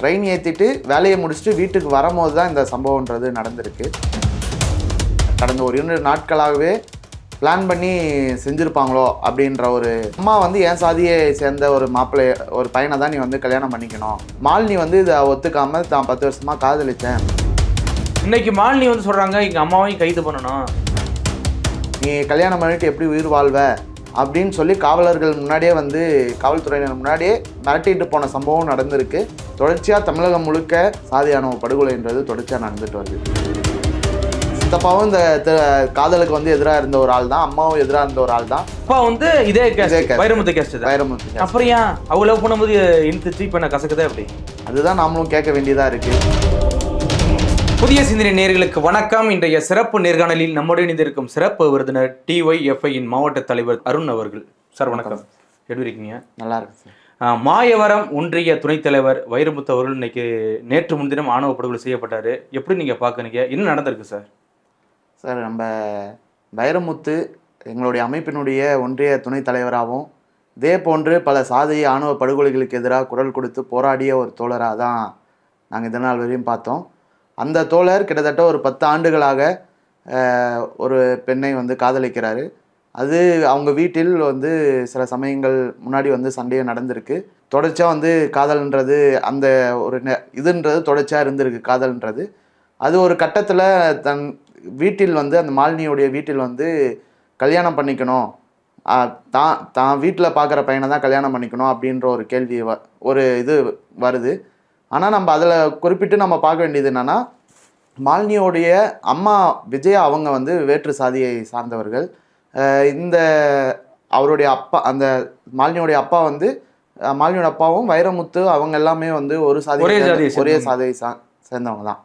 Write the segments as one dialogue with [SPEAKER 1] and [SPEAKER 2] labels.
[SPEAKER 1] Train ஏற்றிட்டு வேலையை முடிச்சுட்டு வீட்டுக்கு வரும்போது தான் இந்த சம்பவம்ன்றது நடந்திருக்கு. கடந்த ஒரு 2 நாட்களாகவே பிளான் பண்ணி செஞ்சுருப்பாங்களோ அப்படின்ற ஒரு அம்மா வந்து என் சாதியை சேர்ந்த ஒரு மாப்பிள்ளை ஒரு பையனை தான் நீ வந்து கல்யாணம் பண்ணிக்கணும். மாலினி வந்து இதை ஒத்துக்காமல் தான் 10 வருஷமாக காதலித்தேன்.
[SPEAKER 2] இன்னைக்கு மாலினி வந்து சொல்கிறாங்க எங்கள் அம்மாவையும் கைது பண்ணணும்,
[SPEAKER 1] நீ கல்யாணம் பண்ணிட்டு எப்படி உயிர் வாழ்வ அப்படின்னு சொல்லி காவலர்கள் முன்னாடியே வந்து காவல்துறையினர் முன்னாடியே மிரட்டிட்டு போன சம்பவம் நடந்திருக்கு. தொடர்ச்சியாக தமிழகம் முழுக்க சாதியான படுகொலைன்றது தொடர்ச்சியாக நடந்துட்டு வருது. சித்தப்பாவும் இந்த காதலுக்கு வந்து எதிராக இருந்த ஒரு ஆள் தான், அம்மாவும் எதிராக இருந்த ஒரு ஆள் தான்.
[SPEAKER 2] அப்பா வந்து இதே வைரமுத்து கேஸ்ட்.
[SPEAKER 1] வைரமுத்து
[SPEAKER 2] அப்புறம் ஏன் அவங்க லவ் பண்ணும்போது இழுத்துச்சு இப்போ என்ன கசக்குதா எப்படி?
[SPEAKER 1] அதுதான் நாமளும் கேட்க வேண்டியதாக இருக்குது.
[SPEAKER 2] புதிய சிந்தனை நேயர்களுக்கு வணக்கம். இன்றைய சிறப்பு நேர்காணலில் நம்முடைய இணைந்திருக்கும் சிறப்பு விருந்தினர் TYFI மாவட்ட தலைவர் அருண் அவர்கள். சார் வணக்கம், எப்படி இருக்கீங்க?
[SPEAKER 1] நல்லா இருக்கு சார்.
[SPEAKER 2] மாயவரம் ஒன்றிய துணைத் தலைவர் வைரமுத்து அவர்கள் இன்னைக்கு நேற்று முன்தினம் ஆணவ படுகொலை செய்யப்பட்டாரு. எப்படி நீங்க பாக்குறீங்க, என்ன நடந்திருக்கு சார்?
[SPEAKER 1] சார், நம்ம வைரமுத்து எங்களுடைய அமைப்பினுடைய ஒன்றிய துணைத் தலைவராகவும் இதே போன்று பல சாதி ஆணவ படுகொலைகளுக்கு எதிராக குரல் கொடுத்து போராடிய ஒரு தோழராக தான் நாங்கள் இதனால் வரையும் பார்த்தோம். அந்த தோழர் கிட்டத்தட்ட ஒரு 10 ஆண்டுகளாக ஒரு பெண்ணை வந்து காதலிக்கிறாரு. அது அவங்க வீட்டில் வந்து சில சமயங்கள் முன்னாடி வந்து சண்டையும் நடந்திருக்கு. தொடர்ச்சியாக வந்து காதல்ன்றது அந்த ஒரு இதுன்றது தொடர்ச்சியாக இருந்திருக்கு. காதல்ன்றது அது ஒரு கட்டத்தில் தன் வீட்டில் வந்து அந்த மாலினியோடைய வீட்டில் வந்து கல்யாணம் பண்ணிக்கணும், தான் வீட்டில் பார்க்குற பையனை தான் கல்யாணம் பண்ணிக்கணும் அப்படின்ற ஒரு கேள்வி ஒரு இது வருது. ஆனால் நம்ம அதில் குறிப்பிட்டு நம்ம பார்க்க வேண்டியது என்னென்னா, மாலினியோடைய அம்மா விஜயா அவங்க வந்து வேற்று சாதியை சார்ந்தவர்கள். இந்த அவருடைய அப்பா, அந்த மாலினியோடைய அப்பா வந்து மாலினியோட அப்பாவும் வைரமுத்து அவங்க எல்லாமே வந்து ஒரே சாதியை சேர்ந்தவங்க தான்.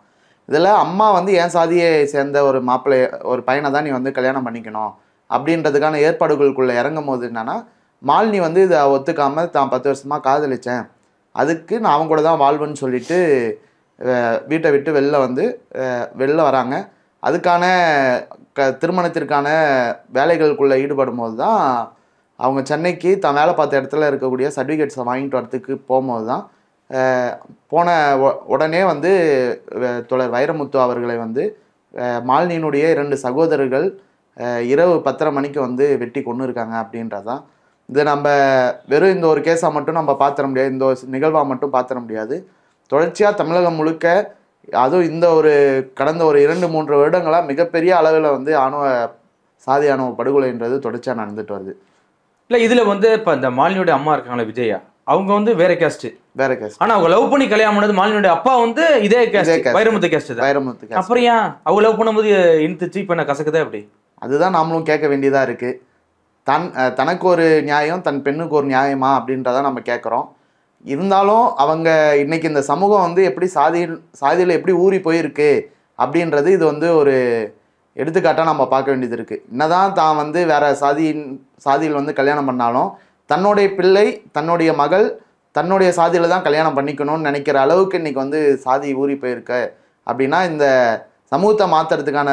[SPEAKER 1] இதில் அம்மா வந்து என் சாதியை சேர்ந்த ஒரு மாப்பிள்ளை ஒரு பையனை தான் நீ வந்து கல்யாணம் பண்ணிக்கணும் அப்படின்றதுக்கான ஏற்பாடுகளுக்குள்ளே இறங்கும் போது என்னென்னா, மாலினி வந்து இதை ஒத்துக்காமல் தான் 10 வருஷமாக காதலித்தேன், அதுக்கு நான் அவங்க கூட தான் வாழ்வேன்னு சொல்லிட்டு வீட்டை விட்டு வெளில வராங்க. அதுக்கான திருமணத்திற்கான வேலைகளுக்குள்ளே ஈடுபடும் போது தான் அவங்க சென்னைக்கு தான் வேலை பார்த்த இடத்துல இருக்கக்கூடிய சர்டிஃபிகேட்ஸை வாங்கிட்டு வரத்துக்கு போகும்போது தான் போன உடனே வந்து தோழர் வைரமுத்து அவர்களை வந்து மாலினியினுடைய 2 சகோதரர்கள் இரவு 10:30 மணிக்கு வந்து வெட்டி கொண்டு இருக்காங்க அப்படின்றதான். இது நம்ம வெறும் இந்த ஒரு கேஸாக மட்டும் நம்ம பார்த்துட முடியாது, இந்த ஒரு நிகழ்வாக மட்டும் பார்த்துட முடியாது. தொடர்ச்சியாக தமிழகம் முழுக்க அதுவும் இந்த ஒரு கடந்த ஒரு 2-3 வருடங்களாக மிகப்பெரிய அளவில் வந்து சாதி ஆணவ படுகொலைன்றது தொடர்ச்சியாக நடந்துட்டு வருது.
[SPEAKER 2] இல்லை, இதில் வந்து இப்போ இந்த மாலினியோட அம்மா இருக்காங்களே விஜயா, அவங்க வந்து வேற கேஸ்ட். ஆனால் அவங்க லவ் பண்ணி கல்யாணம் பண்ணது மாலினியோட அப்பா வந்து இதே கேஸ்ட், வைரமுத்து கேஸ்ட். அப்புறம் ஏன் அவங்க லவ் பண்ணும்போது இழுத்துச்சு இப்போ என்ன கசக்குதா எப்படி?
[SPEAKER 1] அதுதான் நாமளும் கேட்க வேண்டியதாக இருக்குது. தனக்கு ஒரு நியாயம், தன் பெண்ணுக்கு ஒரு நியாயமா அப்படின்றதான் நம்ம கேட்குறோம். இருந்தாலும் அவங்க இன்னைக்கு இந்த சமூகம் வந்து எப்படி சாதியில் எப்படி ஊறி போயிருக்கு அப்படின்றது இது வந்து ஒரு எடுத்துக்காட்டாக நம்ம பார்க்க வேண்டியது இருக்குது. என்னதான் தான் வந்து வேற சாதியில் வந்து கல்யாணம் பண்ணாலும் தன்னுடைய பிள்ளை, தன்னுடைய மகள் தன்னுடைய சாதியில் தான் கல்யாணம் பண்ணிக்கணும்னு நினைக்கிற அளவுக்கு இன்னைக்கு வந்து சாதி ஊறி போயிருக்கு அப்படின்னா, இந்த சமூகத்தை மாற்றுறதுக்கான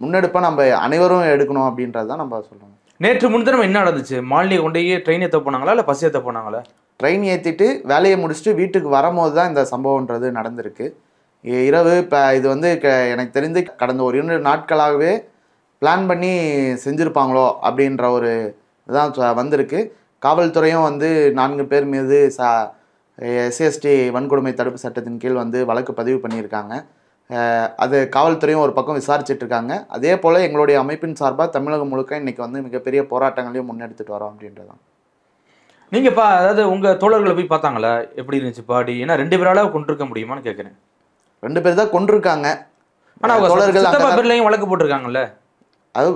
[SPEAKER 1] முன்னெடுப்பை நம்ம அனைவரும் எடுக்கணும் அப்படின்றது தான் நம்ம சொல்லணும்.
[SPEAKER 2] நேற்று முன்தினம் என்ன நடந்துச்சு? மாலினியை கொண்டு ட்ரெயின் ஏற்ற போனாங்களா இல்லை பஸ் ஏற்ற போனாங்களா?
[SPEAKER 1] ட்ரெயின் ஏற்றிட்டு வேலையை முடிச்சுட்டு வீட்டுக்கு வரும்போது தான் இந்த சம்பவம்ன்றது நடந்திருக்கு. இரவு இப்போ இது வந்து எனக்கு தெரிந்து கடந்த ஒரு 2 நாட்களாகவே பிளான் பண்ணி செஞ்சுருப்பாங்களோ அப்படின்ற ஒரு இதுதான் வந்திருக்கு. காவல்துறையும் வந்து 4 பேர் மீது SCST வன்கொடுமை தடுப்பு சட்டத்தின் கீழ் வந்து வழக்கு பதிவு பண்ணியிருக்காங்க. அது காவல்துறையும் ஒரு பக்கம் விசாரிச்சுட்டு இருக்காங்க. அதே போல் எங்களுடைய அமைப்பின் சார்பாக தமிழகம் முழுக்க இன்றைக்கி வந்து மிகப்பெரிய போராட்டங்களையும் முன்னெடுத்துட்டு வரோம் அப்படின்றதான்.
[SPEAKER 2] நீங்கள் அதாவது உங்கள் தோழர்களை போய் பார்த்தாங்களா, எப்படி இருந்துச்சு பாடி? ஏன்னா 2 பேரால கொண்டிருக்க முடியுமான்னு கேட்குறேன்.
[SPEAKER 1] 2 பேர் தான் கொண்டிருக்காங்க.
[SPEAKER 2] ஆனால் தோழர்கள் வழக்கு போட்டிருக்காங்கல்ல.
[SPEAKER 1] அது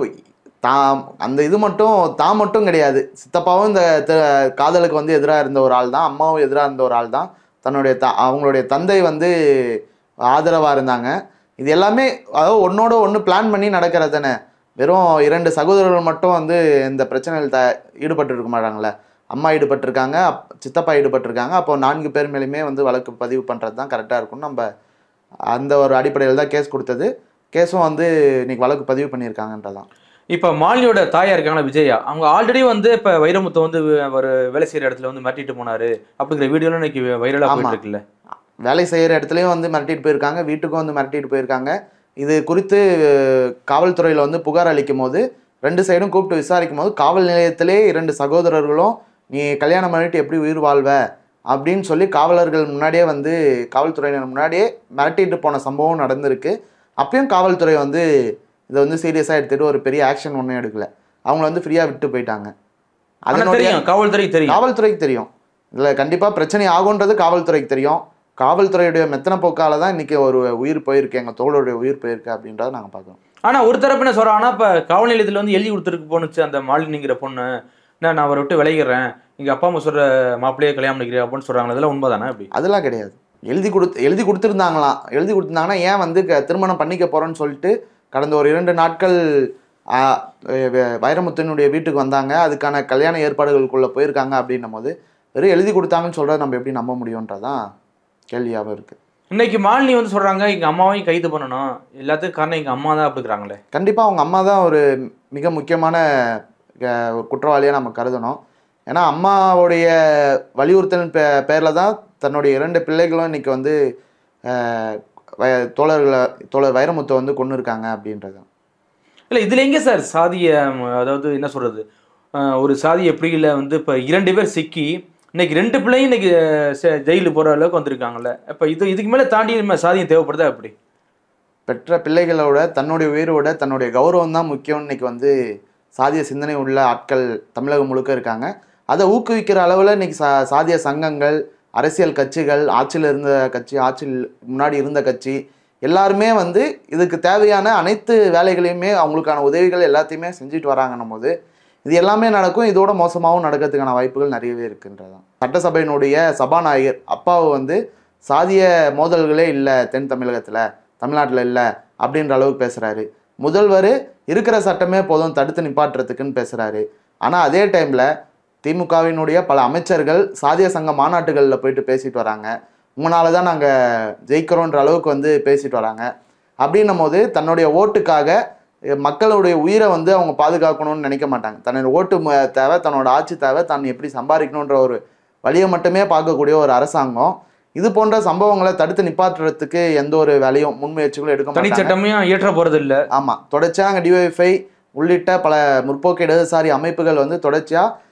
[SPEAKER 1] அந்த இது மட்டும் கிடையாது. சித்தப்பாவும் இந்த காதலுக்கு வந்து எதிராக இருந்த ஒரு ஆள் தான், அம்மாவும் எதிராக இருந்த ஒரு ஆள் தான். அவங்களுடைய தந்தை வந்து ஆதரவாக இருந்தாங்க. இது எல்லாமே அதாவது ஒன்னோட ஒன்று பிளான் பண்ணி நடக்கிறது தானே. வெறும் 2 சகோதரர்கள் மட்டும் வந்து இந்த பிரச்சனையில் ஈடுபட்டு இருக்க மாட்டாங்களே. அம்மா ஈடுபட்டிருக்காங்க, சித்தப்பா ஈடுபட்டிருக்காங்க. அப்போ 4 பேர் மேலேயுமே வந்து வழக்கு பதிவு பண்ணுறது தான் கரெக்டாக இருக்கும்னு நம்ம அந்த ஒரு அடிப்படையில் தான் கேஸ் கொடுத்தது. கேஸும் வந்து இன்னைக்கு வழக்கு பதிவு பண்ணியிருக்காங்கன்றதான்.
[SPEAKER 2] இப்போ மாலினியோட தாயா இருக்காங்களா விஜயா, அவங்க ஆல்ரெடி வந்து இப்போ வைரமுத்து வந்து ஒரு வேலை செய்கிற இடத்துல வந்து மாட்டிட்டு போனாரு அப்படிங்கிற வீடியோலாம் இன்னைக்கு வைரலாக போயிட்டு இருக்குல்ல.
[SPEAKER 1] வேலை செய்கிற இடத்துலையும் வந்து மிரட்டிட்டு போயிருக்காங்க, வீட்டுக்கும் வந்து மிரட்டிட்டு போயிருக்காங்க. இது குறித்து காவல்துறையில் வந்து புகார் அளிக்கும் போது 2 சைடும் கூப்பிட்டு விசாரிக்கும் போது காவல் நிலையத்திலே 2 சகோதரர்களும் நீ கல்யாணம் பண்ணிட்டு எப்படி உயிர் வாழ்வ அப்படின்னு சொல்லி காவலர்கள் முன்னாடியே வந்து காவல்துறையினர் முன்னாடியே மிரட்டிட்டு போன சம்பவம் நடந்திருக்கு. அப்பயும் காவல்துறை வந்து இதை வந்து சீரியஸாக எடுத்துகிட்டு ஒரு பெரிய ஆக்ஷன் ஒன்றும் எடுக்கல. அவங்கள வந்து ஃப்ரீயாக விட்டு போயிட்டாங்க. அதனுடைய காவல்துறைக்கு தெரியும் இதில் கண்டிப்பாக பிரச்சனை ஆகுன்றது காவல்துறைக்கு தெரியும். காவல்துறையுடைய மெத்தனை போக்கால தான் இன்னைக்கு ஒரு உயிர் போயிருக்கு, எங்கள் தோழருடைய உயிர் போயிருக்கு அப்படின்றத நாங்கள் பார்க்குறோம்.
[SPEAKER 2] ஆனால் ஒரு தரப்பு என்ன சொல்கிறோம், ஆனால் இப்போ காவல் நிலையத்தில் வந்து எழுதி கொடுத்துருக்கு போனுச்சு அந்த மாலினிங்கிற பொண்ணு, நான் அவரை விட்டு விளைகிறேன், எங்கள் அப்பா அம்மா சொல்கிற மாப்பிள்ளையே கல்யாணம் பண்ணிக்கிறேன் அப்படின்னு சொல்கிறாங்க. அதெல்லாம் உண்மை தானே? அப்படி அதெல்லாம்
[SPEAKER 1] கிடையாது. எழுதி கொடுத்துருந்தாங்கன்னா ஏன் வந்து திருமணம் பண்ணிக்க போகிறோன்னு சொல்லிட்டு கடந்த ஒரு 2 நாட்கள் வைரமுத்தினுடைய வீட்டுக்கு வந்தாங்க, அதுக்கான கல்யாண ஏற்பாடுகளுக்குள்ளே போயிருக்காங்க அப்படின்னும் போது வெறும் எழுதி கொடுத்தாங்கன்னு சொல்கிறத நம்ம எப்படி நம்ப முடியுன்றதான் கேள்வியாகவும் இருக்குது.
[SPEAKER 2] இன்னைக்கு மாலினி வந்து சொல்கிறாங்க எங்கள் அம்மாவையும் கைது பண்ணணும், எல்லாத்துக்கும் காரணம் எங்கள் அம்மா தான் அப்படிங்கிறாங்களே.
[SPEAKER 1] கண்டிப்பாக அவங்க அம்மா தான் ஒரு மிக முக்கியமான குற்றவாளியாக நம்ம கருதணும். ஏன்னா அம்மாவுடைய வலியுறுத்தலின் பேரில் தான் தன்னுடைய 2 பிள்ளைகளும் இன்னைக்கு வந்து தோழர் வைரமுத்தை வந்து கொண்டு இருக்காங்க அப்படின்றது.
[SPEAKER 2] இல்லை இதில் எங்கே சார் சாதிய, அதாவது என்ன சொல்கிறது, ஒரு சாதி எப்படி இல்லை வந்து இப்போ 2 பேர் சிக்கி இன்னைக்கு 2 பிள்ளையும் இன்னைக்கு ஜெயிலுக்கு போகிற அளவுக்கு வந்திருக்காங்கல்ல. இப்போ இதுக்கு மேலே தாண்டி சாதியம் தேவைப்படுதா? அப்படி
[SPEAKER 1] பெற்ற பிள்ளைகளோட தன்னுடைய உயிரோட தன்னுடைய கௌரவம் தான் முக்கியம். இன்னைக்கு வந்து சாதிய சிந்தனை உள்ள ஆட்கள் தமிழகம் முழுக்க இருக்காங்க. அதை ஊக்குவிக்கிற அளவில் இன்னைக்கு சாதிய சங்கங்கள், அரசியல் கட்சிகள், ஆட்சியில் இருந்த கட்சி, ஆட்சியில் முன்னாடி இருந்த கட்சி எல்லாருமே வந்து இதுக்கு தேவையான அனைத்து வேலைகளையுமே அவங்களுக்கான உதவிகள் எல்லாத்தையுமே செஞ்சுட்டு வராங்கன்னும் போது இது எல்லாமே நடக்கும். இதோட மோசமாகவும் நடக்கிறதுக்கான வாய்ப்புகள் நிறையவே இருக்குன்றதான். சட்டசபையினுடைய சபாநாயகர் அப்பாவை வந்து சாதிய மோதல்களே இல்லை தென் தமிழகத்தில், தமிழ்நாட்டில் இல்லை அப்படின்ற அளவுக்கு பேசுகிறாரு. முதல்வர் இருக்கிற சட்டமே போதும் தடுத்து நிப்பாட்டுறதுக்குன்னு பேசுகிறாரு. ஆனால் அதே டைமில் திமுகவினுடைய பல அமைச்சர்கள் சாதிய சங்க மாநாட்டுகளில் போயிட்டு பேசிட்டு வராங்க. உங்களால தான் நாங்கள் ஜெயிக்கிறோன்ற அளவுக்கு வந்து பேசிட்டு வராங்க. அப்படின்னும் போது தன்னுடைய ஓட்டுக்காக மக்களுடைய உயிரை வந்து அவங்க பாதுகாக்கணும்னு நினைக்க மாட்டாங்க. தன்னோட ஓட்டு தேவை, தன்னோட ஆட்சி தேவை, தான் எப்படி சம்பாதிக்கணுன்ற ஒரு வழியை மட்டுமே பார்க்கக்கூடிய ஒரு அரசாங்கம் இது போன்ற சம்பவங்களை தடுத்து நிப்பாட்டுறதுக்கு எந்த ஒரு வேலையும் முன்முயற்சிகளும் எடுக்க மாட்டாங்க.
[SPEAKER 2] தனிச்சட்டமையும் இயற்ற போகிறது இல்லை.
[SPEAKER 1] ஆமாம், தொடர்ச்சியாக அங்கே டிஒய்எஃப்ஐ உள்ளிட்ட பல முற்போக்கு இடதுசாரி அமைப்புகள் வந்து தொடர்ச்சியாக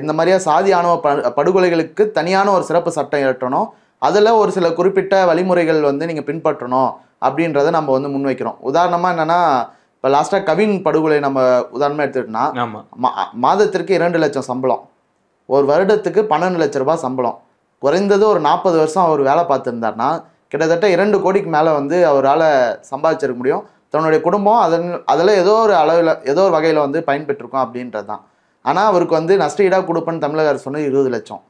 [SPEAKER 1] இந்த மாதிரியா சாதி ஆணவ படுகொலைகளுக்கு தனியான ஒரு சிறப்பு சட்டம் இயற்றணும், அதில் ஒரு சில குறிப்பிட்ட வழிமுறைகள் வந்து நீங்கள் பின்பற்றணும் அப்படின்றத நம்ம வந்து முன்வைக்கிறோம். உதாரணமாக என்னென்னா, இப்போ லாஸ்ட்டாக கவின் படுகொலை நம்ம உதாரணமாக எடுத்துக்கிட்டோம்னா, மாதத்திற்கு 2 லட்சம் சம்பளம், ஒரு வருடத்துக்கு 12 லட்ச ரூபாய் சம்பளம், குறைந்தது ஒரு 40 வருஷம் அவர் வேலை பார்த்துருந்தாருன்னா கிட்டத்தட்ட 2 கோடிக்கு மேலே வந்து அவரால் சம்பாதிச்சிருக்க முடியும். தன்னுடைய குடும்பம் அதில் ஏதோ ஒரு அளவில் ஏதோ ஒரு வகையில் வந்து பயன்பெற்றிருக்கோம் அப்படின்றது தான். ஆனால் அவருக்கு வந்து நஷ்ட ஈடாக கொடுப்பேன்னு தமிழக அரசு சொன்னது 20 லட்சம்.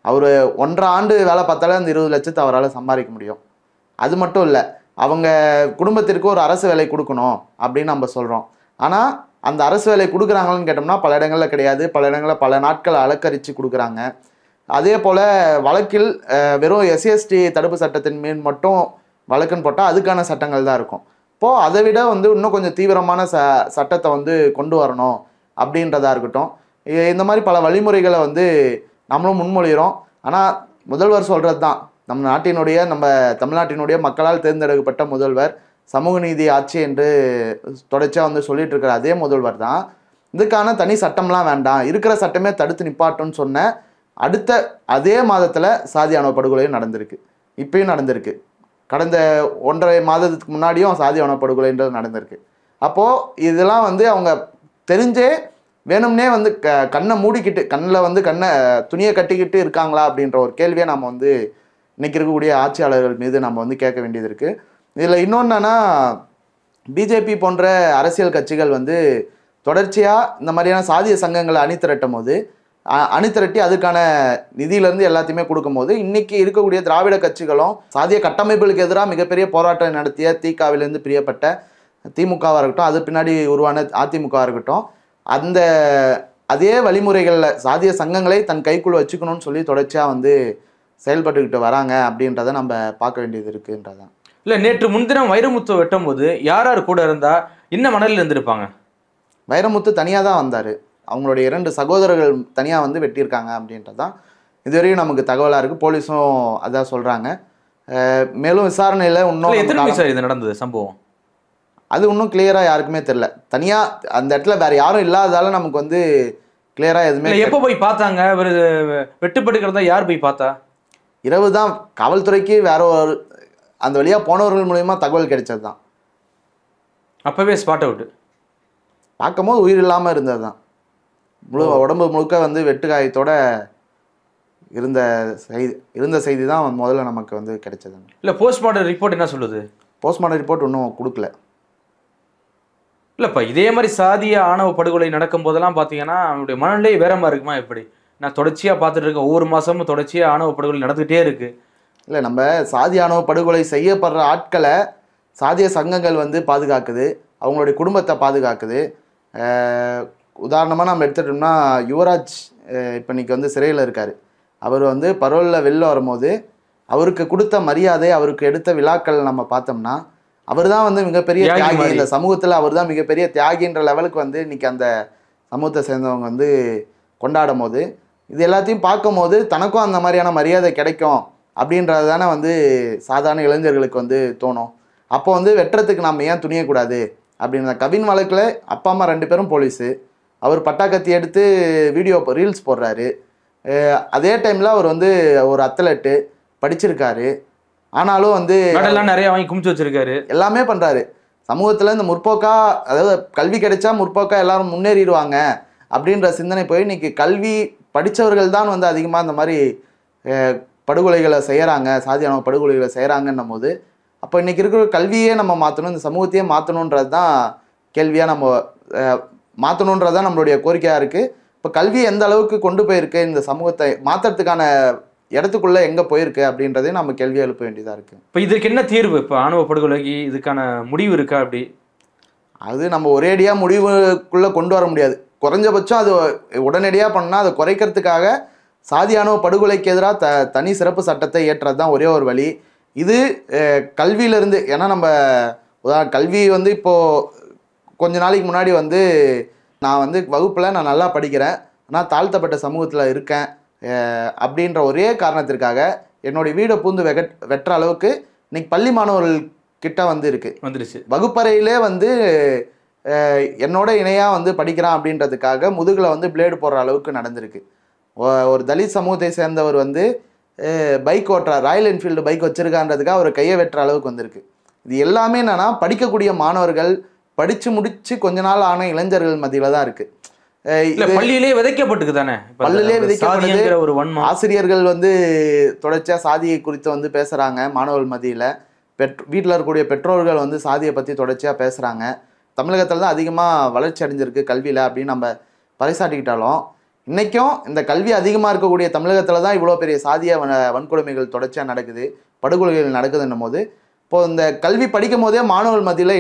[SPEAKER 1] அவர் 1.5 ஆண்டு வேலை பார்த்தாலே அந்த 20 லட்சத்தை அவரால் சம்பாதிக்க முடியும். அது மட்டும் இல்லை, அவங்க குடும்பத்திற்கு ஒரு அரசு வேலை கொடுக்கணும் அப்படின்னு நம்ம சொல்கிறோம். ஆனால் அந்த அரசு வேலை கொடுக்குறாங்கன்னு கேட்டோம்னா பல இடங்களில் கிடையாது, பல இடங்களில் பல நாட்கள் அலக்கரித்து கொடுக்குறாங்க. அதே போல் வழக்கில் வெறும் எஸ்சிஎஸ்டி தடுப்பு சட்டத்தின் மீது மட்டும் வழக்குன்னு போட்டால் அதுக்கான சட்டங்கள் தான் இருக்கும். இப்போது அதை விட வந்து இன்னும் கொஞ்சம் தீவிரமான சட்டத்தை வந்து கொண்டு வரணும் அப்படின்றதா இருக்கட்டும். இந்த மாதிரி பல வழிமுறைகளை வந்து நம்மளும் முன்மொழிகிறோம். ஆனால் முதல்வர் சொல்கிறது தான், நம்ம தமிழ்நாட்டினுடைய மக்களால் தேர்ந்தெடுக்கப்பட்ட முதல்வர், சமூக நீதி ஆட்சி என்று தொடர்ச்சியாக வந்து சொல்லிட்டு இருக்கிற அதே முதல்வர் தான் இதுக்கான தனி சட்டம்லாம் வேண்டாம், இருக்கிற சட்டமே தடுத்து நிப்பாட்டுன்னு சொன்ன அடுத்த அதே மாதத்தில் சாதி ஆணவ படுகொலையும் நடந்திருக்கு. இப்பயும் நடந்திருக்கு. கடந்த 1.5 மாதத்துக்கு முன்னாடியும் சாதி ஆணவ படுகொலைன்றது நடந்திருக்கு. அப்போது இதெல்லாம் வந்து அவங்க தெரிஞ்சே வேணும்னே வந்து கண்ணை மூடிக்கிட்டு, கண்ணில் வந்து துணியை கட்டிக்கிட்டு இருக்காங்களா அப்படின்ற ஒரு கேள்வியை நம்ம வந்து இன்றைக்கி இருக்கக்கூடிய ஆட்சியாளர்கள் மீது நம்ம வந்து கேட்க வேண்டியது இருக்குது. இதில் இன்னொன்றுனா, பிஜேபி போன்ற அரசியல் கட்சிகள் வந்து தொடர்ச்சியாக இந்த மாதிரியான சாதிய சங்கங்களை அணிதிரட்டி அதுக்கான நிதியிலேருந்து எல்லாத்தையுமே கொடுக்கும்போது இன்றைக்கி இருக்கக்கூடிய திராவிட கட்சிகளும் சாதிய கட்டமைப்புகளுக்கு எதிராக மிகப்பெரிய போராட்டம் நடத்திய திகாவிலேருந்து பிரியப்பட்ட திமுகவாக இருக்கட்டும், அது பின்னாடி உருவான அதிமுகவாக இருக்கட்டும், அதே வழிமுறைகளில் சாதிய சங்கங்களை தன் கைக்குள்ள வச்சுக்கணும்னு சொல்லி தொடர்ச்சியாக வந்து செயல்பட்டுக்கிட்டு வராங்க அப்படின்றத நம்ம பார்க்க வேண்டியது இருக்குன்றதான்.
[SPEAKER 2] இல்லை, நேற்று முன்தினம் வைரமுத்து வெட்டும் போது யார் யார் கூட இருந்தால் இன்னும் மணலில் இருந்திருப்பாங்க?
[SPEAKER 1] வைரமுத்து தனியாக தான் வந்தார். அவங்களுடைய 2 சகோதரர்கள் தனியாக வந்து வெட்டியிருக்காங்க அப்படின்றதான் இதுவரையும் நமக்கு தகவலாக இருக்குது. போலீஸும் அதான் சொல்கிறாங்க. மேலும் விசாரணையில் இன்னும்
[SPEAKER 2] எத்தனை சார் இது நடந்தது சம்பவம்?
[SPEAKER 1] அது இன்னும் கிளியராக யாருக்குமே தெரியல. தனியாக அந்த இடத்துல வேறு யாரும் இல்லாததால நமக்கு வந்து கிளியராக எதுவுமே.
[SPEAKER 2] எப்போ போய் பார்த்தாங்க? வெட்டுப்படுக்கிறதா யார் போய் பார்த்தா?
[SPEAKER 1] இரவு தான் காவல்துறைக்கு வேற ஒரு அந்த வழியாக போனவர்கள் மூலயமா தகவல் கிடைச்சது தான்.
[SPEAKER 2] அப்போவே ஸ்பாட் அவுட்டு.
[SPEAKER 1] பார்க்கும்போது உயிர் இல்லாமல் இருந்தது தான். உடம்பு முழுக்க வந்து வெட்டு காயத்தோட இருந்த செய்தி தான் முதல்ல நமக்கு வந்து கிடைச்சது.
[SPEAKER 2] இல்லை, போஸ்ட்மார்ட்டம் ரிப்போர்ட் என்ன சொல்லுது?
[SPEAKER 1] போஸ்ட்மார்ட்டம் ரிப்போர்ட் இன்னும் கொடுக்கல.
[SPEAKER 2] இல்லைப்பா, இதே மாதிரி சாதிய ஆணவ படுகொலை நடக்கும் போதெல்லாம் பார்த்தீங்கன்னா அவனுடைய மனநிலை வேற மாதிரி இருக்குமா? எப்படி? நான் தொடர்ச்சியாக பார்த்துட்டு இருக்கேன், ஒவ்வொரு மாதமும் தொடர்ச்சியாக ஆணவ படுகொலை நடந்துகிட்டே இருக்கு. இல்லை,
[SPEAKER 1] நம்ம சாதி ஆணவ படுகொலை செய்யப்படுற ஆட்களை சாதிய சங்கங்கள் வந்து பாதுகாக்குது, அவங்களுடைய குடும்பத்தை பாதுகாக்குது. உதாரணமாக நம்ம எடுத்துட்டோம்னா யுவராஜ் இப்போ இன்னைக்கு வந்து சிறையில் இருக்கார். அவர் வந்து பரோலில் வெளில வரும்போது அவருக்கு கொடுத்த மரியாதை, அவருக்கு எடுத்த விழாக்கள் நம்ம பார்த்தோம்னா அவர் தான் வந்து மிகப்பெரிய தியாகி. இந்த சமூகத்தில் அவர் தான் மிகப்பெரிய தியாகின்ற லெவலுக்கு வந்து இன்னைக்கு அந்த சமூகத்தை சேர்ந்தவங்க வந்து கொண்டாடும் போது இது எல்லாத்தையும் பார்க்கும் போது தனக்கும் அந்த மாதிரியான மரியாதை கிடைக்கும் அப்படின்றது தானே வந்து சாதாரண இளைஞர்களுக்கு வந்து தோணும். அப்போ வந்து வெட்டுறதுக்கு நம்ம ஏன் துணியக்கூடாது அப்படின்ற கவின் வழக்கில் அப்பா அம்மா 2 பேரும் போலீஸு. அவர் பட்டாக்கத்தி எடுத்து வீடியோ ரீல்ஸ் போடுறாரு. அதே டைமில் அவர் வந்து ஒரு அத்லெட்டு, படிச்சிருக்காரு. ஆனாலும் வந்து
[SPEAKER 2] நிறைய வாங்கி குமிச்சு வச்சிருக்காரு, எல்லாமே
[SPEAKER 1] பண்ணுறாரு. சமூகத்தில் இந்த முற்போக்கா, அதாவது கல்வி கிடைச்சா முற்போக்கா எல்லாரும் முன்னேறிடுவாங்க அப்படின்ற சிந்தனை போய் இன்னைக்கு கல்வி படித்தவர்கள் தான் வந்து அதிகமாக இந்த மாதிரி படுகொலைகளை செய்கிறாங்க, சாதியான படுகொலைகளை செய்கிறாங்கன்னும் போது அப்போ இன்றைக்கி இருக்கிற கல்வியே நம்ம மாற்றணும், இந்த சமூகத்தையே மாற்றணுன்றது தான் கேள்வியாக நம்ம மாற்றணுன்றது தான் நம்மளுடைய கோரிக்கையாக இருக்குது. இப்போ கல்வி எந்த அளவுக்கு கொண்டு போயிருக்கு, இந்த சமூகத்தை மாற்றுறதுக்கான இடத்துக்குள்ளே எங்கே போயிருக்கு அப்படின்றதையும் நம்ம கேள்வி எழுப்ப வேண்டியதாக இருக்குது.
[SPEAKER 2] இப்போ இதுக்கு என்ன தீர்வு? இப்போ ஆணவ படுகொலைக்கு இதுக்கான முடிவு இருக்கா? அப்படி
[SPEAKER 1] அது நம்ம ஒரேடியாக முடிவுக்குள்ளே கொண்டு வர முடியாது. குறைஞ்சபட்சம் அது உடனடியாக பண்ணால் அதை குறைக்கிறதுக்காக சாதி ஆணவ படுகொலைக்கு எதிராக தனி சிறப்பு சட்டத்தை ஏற்றுறது தான் ஒரே ஒரு வழி. இது கல்வியிலேருந்து, ஏன்னா நம்ம கல்வி வந்து இப்போது கொஞ்ச நாளைக்கு முன்னாடி வந்து நான் வந்து வகுப்பில் நான் நல்லா படிக்கிறேன், ஆனால் தாழ்த்தப்பட்ட சமூகத்தில் இருக்கேன் அப்படின்ற ஒரே காரணத்திற்காக என்னுடைய வீடை பூந்து வெட்டுற அளவுக்கு இன்னைக்கு பள்ளி மாணவர்கள் கிட்ட வந்து வந்துருச்சு. வகுப்பறையிலே வந்து என்னோட இணையாக வந்து படிக்கிறான் அப்படின்றதுக்காக முதுகில் வந்து பிளேடு போடுற அளவுக்கு நடந்திருக்கு. ஒரு தலித் சமூகத்தை சேர்ந்தவர் வந்து பைக் ஓட்டுறார், ராயல் என்ஃபீல்டு பைக் வச்சிருக்கான்றதுக்காக அவர் கையை வெட்டுற அளவுக்கு வந்திருக்கு. இது எல்லாமே என்னன்னா படிக்கக்கூடிய மாணவர்கள், படித்து முடிச்சு கொஞ்ச நாள் ஆன இளைஞர்கள் மத்தியில் தான் இருக்குது.
[SPEAKER 2] பள்ளியிலே விதைக்கப்பட்டுக்கு தானே,
[SPEAKER 1] பள்ளியிலே விதைக்கப்படுது. ஒரு ஆசிரியர்கள் வந்து தொடர்ச்சியாக சாதியை குறித்து வந்து பேசுகிறாங்க மாணவர்கள் மத்தியில். வீட்டில் இருக்கக்கூடிய பெற்றோர்கள் வந்து சாதியை பற்றி தொடர்ச்சியாக பேசுகிறாங்க. தமிழகத்தில் தான் அதிகமாக வளர்ச்சி அடைஞ்சிருக்கு கல்வியில் அப்படின்னு நம்ம பறைசாட்டிக்கிட்டாலும் இன்றைக்கும் இந்த கல்வி அதிகமாக இருக்கக்கூடிய தமிழகத்தில் தான் இவ்வளோ பெரிய சாதிய வன்கொடுமைகள் தொடர்ச்சியாக நடக்குது, படுகொலைகள் நடக்குதுன்னும் போது இப்போது இந்த கல்வி படிக்கும் போதே மாணவர்கள் மத்தியில்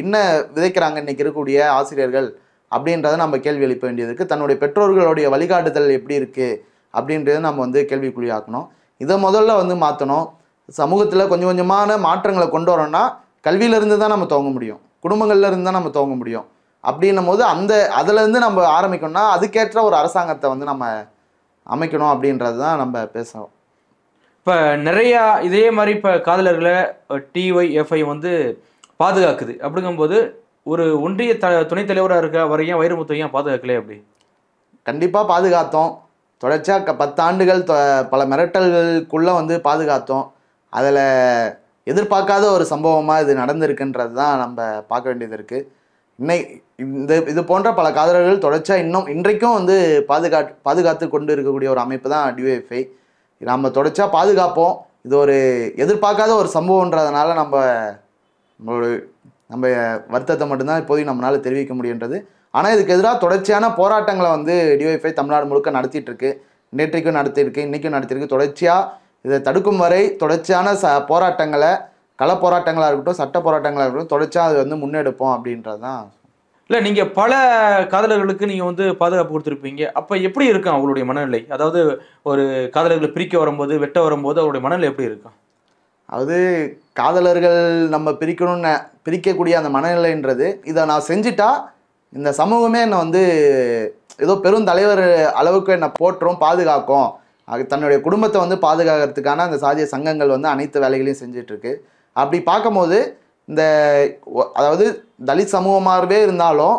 [SPEAKER 1] என்ன விதைக்கிறாங்க இன்றைக்கி இருக்கக்கூடிய ஆசிரியர்கள் அப்படின்றத நம்ம கேள்வி எழுப்ப வேண்டியது இருக்குது. தன்னுடைய பெற்றோர்களுடைய வழிகாட்டுதல் எப்படி இருக்குது அப்படின்றத நம்ம வந்து கேள்விக்குள்ளாக்கணும். இதை முதல்ல வந்து மாற்றணும். சமூகத்தில் கொஞ்சம் கொஞ்சமான மாற்றங்களை கொண்டு வரோம்னா கல்வியிலேருந்து தான் நம்ம துவங்க முடியும், குடும்பங்கள்லேருந்து தான் நம்ம துவங்க முடியும். அப்படின்னும் போது அதுலேருந்து நம்ம ஆரம்பிக்கணும்னா அதுக்கேற்ற ஒரு அரசாங்கத்தை வந்து நம்ம அமைக்கணும் அப்படின்றது தான் நம்ம பேசுகிறோம்.
[SPEAKER 2] இப்போ நிறையா இதே மாதிரி இப்போ காதலர்களை TYFI வந்து பாதுகாக்குது. அப்படிங்கும்போது ஒரு ஒன்றிய துணைத் தலைவராக இருக்க வரையும் வைரமுத்து ஏன் பாதுகாக்கலையே? அப்படி
[SPEAKER 1] கண்டிப்பாக பாதுகாத்தோம். தொடர்ச்சியாக 10 ஆண்டுகள் பல மிரட்டல்களுக்குள்ளே வந்து பாதுகாத்தோம். அதில் எதிர்பார்க்காத ஒரு சம்பவமாக இது நடந்திருக்குன்றது தான் நம்ம பார்க்க வேண்டியது இருக்குது. இது போன்ற பல காதலர்கள் தொடர்ச்சியாக இன்றைக்கும் வந்து பாதுகாத்து கொண்டு இருக்கக்கூடிய ஒரு அமைப்பு தான் DYFI. நம்ம தொடர்ச்சியாக பாதுகாப்போம். இது ஒரு எதிர்பார்க்காத ஒரு சம்பவன்றதுனால நம்ம வருத்தத்தை மட்டும்தான் இப்போதைக்கு நம்மளால் தெரிவிக்க முடியுன்றது. ஆனால் இதுக்கு எதிராக தொடர்ச்சியான போராட்டங்களை வந்து DYFI தமிழ்நாடு முழுக்க நடத்திட்டு இருக்கு. நேற்றைக்கும் நடத்தியிருக்கு, இன்றைக்கும் நடத்தியிருக்கு. தொடர்ச்சியாக இதை தடுக்கும் வரை தொடர்ச்சியான போராட்டங்களை, கள போராட்டங்களாக இருக்கட்டும், சட்ட போராட்டங்களாக இருக்கட்டும், தொடர்ச்சியாக அது வந்து முன்னெடுப்போம் அப்படின்றது தான்.
[SPEAKER 2] இல்லை, நீங்கள் பல காதலர்களுக்கு நீங்கள் வந்து பாதுகாப்பு கொடுத்துருப்பீங்க. அப்போ எப்படி இருக்கும் அவங்களுடைய மனநிலை? அதாவது ஒரு காதலர்களை பிரிக்க வரும்போது, வெட்ட வரும்போது அவருடைய மனநிலை எப்படி இருக்கும்?
[SPEAKER 1] அது காதலர்கள் நம்ம பிரிக்கக்கூடிய அந்த மனநிலைன்றது, இதை நான் செஞ்சுட்டா இந்த சமூகமே என்னை வந்து ஏதோ பெரும் தலைவர் அளவுக்கு என்னை போற்றும், பாதுகாக்கும், தன்னுடைய குடும்பத்தை வந்து பாதுகாக்கிறதுக்கான அந்த சாதிய சங்கங்கள் வந்து அனைத்து வேலைகளையும் செஞ்சுட்டு இருக்கு. அப்படி பார்க்கும்போது இந்த அதாவது தலித் சமூகமாகவே இருந்தாலும்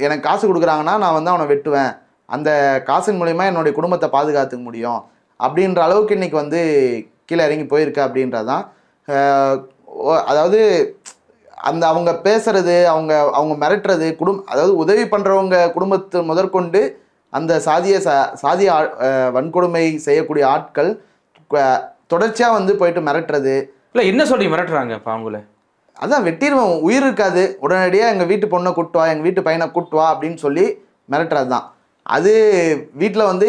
[SPEAKER 1] எனக்கு காசு கொடுக்குறாங்கன்னா நான் வந்து அவனை வெட்டுவேன், அந்த காசின் மூலிமா என்னுடைய குடும்பத்தை பாதுகாத்துக்க முடியும் அப்படின்ற அளவுக்கு இன்னைக்கு வந்து கீழே இறங்கி போயிருக்கு அப்படின்றதான். அதாவது அந்த அவங்க பேசுறது, அவங்க மிரட்டுறது, அதாவது உதவி பண்ணுறவங்க குடும்பத்து முதற்கொண்டு அந்த சாதிய வன்கொடுமை செய்யக்கூடிய ஆட்கள் தொடர்ச்சியாக வந்து போயிட்டு மிரட்டுறது.
[SPEAKER 2] இல்லை என்ன சொல்லி மிரட்டுறாங்க இப்போ அவங்கள?
[SPEAKER 1] அதான் வெட்டிடுவோம், உயிர் இருக்காது, உடனடியாக எங்கள் வீட்டு பொண்ணை கூட்டுவா, எங்கள் வீட்டு பையனை கூட்டுவா அப்படின்னு சொல்லி மிரட்டுறது தான். அது வீட்டில் வந்து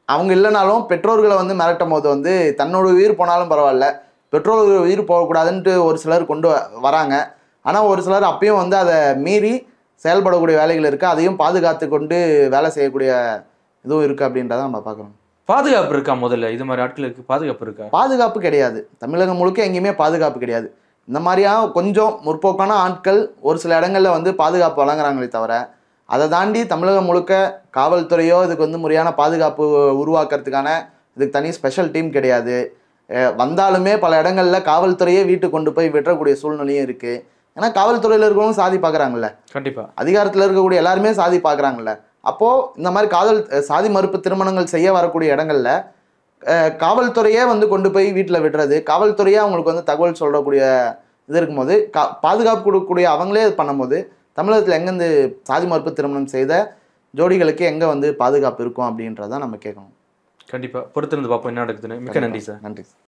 [SPEAKER 1] அவங்க இல்லைனாலும் பெற்றோர்களை வந்து மிரட்டும் போது வந்து தன்னோட உயிர் போனாலும் பரவாயில்ல, பெற்றோர்கள் உயிர் போகக்கூடாதுன்ட்டு ஒரு சிலர் கொண்டு வராங்க. ஆனால் ஒரு சிலர் அப்பயும் வந்து அதை மீறி செயல்படக்கூடிய வேலைகள் இருக்குது, அதையும் பாதுகாத்து கொண்டு வேலை செய்யக்கூடிய இதுவும் இருக்குது அப்படின்றத நம்ம பார்க்குறோம்.
[SPEAKER 2] பாதுகாப்பு இருக்கா? முதல்ல இது மாதிரி ஆட்களுக்கு பாதுகாப்பு இருக்கா?
[SPEAKER 1] பாதுகாப்பு கிடையாது. தமிழகம் முழுக்க எங்கேயுமே பாதுகாப்பு கிடையாது. இந்த மாதிரியா கொஞ்சம் முற்போக்கான ஆட்கள் ஒரு சில இடங்களில் வந்து பாதுகாப்பு வழங்குறாங்களே தவிர, அதை தாண்டி தமிழகம் முழுக்க காவல்துறையோ இதுக்கு வந்து முறையான பாதுகாப்பு உருவாக்குறதுக்கான இதுக்கு தனி ஸ்பெஷல் டீம் கிடையாது. வந்தாலுமே பல இடங்களில் காவல்துறையே வீட்டுக்கு கொண்டு போய் விட்டுறக்கூடிய சூழ்நிலையும் இருக்குது. ஏன்னா காவல்துறையில் இருக்கிறவங்க சாதி பார்க்குறாங்கல்ல,
[SPEAKER 2] கண்டிப்பாக
[SPEAKER 1] அதிகாரத்தில் இருக்கக்கூடிய எல்லாருமே சாதி பார்க்குறாங்கல்ல. அப்போது இந்த மாதிரி சாதி மறுப்பு திருமணங்கள் செய்ய வரக்கூடிய இடங்கள்ல காவல்துறையே வந்து கொண்டு போய் வீட்டில் விடுறது, காவல்துறையே அவங்களுக்கு வந்து தகவல் சொல்லக்கூடிய இது இருக்கும்போது பாதுகாப்பு கொடுக்கக்கூடிய அவங்களே இது பண்ணும்போது தமிழகத்தில் எங்கேருந்து சாதி மறுப்பு திருமணம் செய்த ஜோடிகளுக்கு எங்கே வந்து பாதுகாப்பு இருக்கும் அப்படின்றத நம்ம கேட்கணும்.
[SPEAKER 2] கண்டிப்பாக பொறுத்திருந்து பார்ப்போம் என்ன நடக்குதுன்னு. மிக்க நன்றி சார்.
[SPEAKER 1] நன்றி.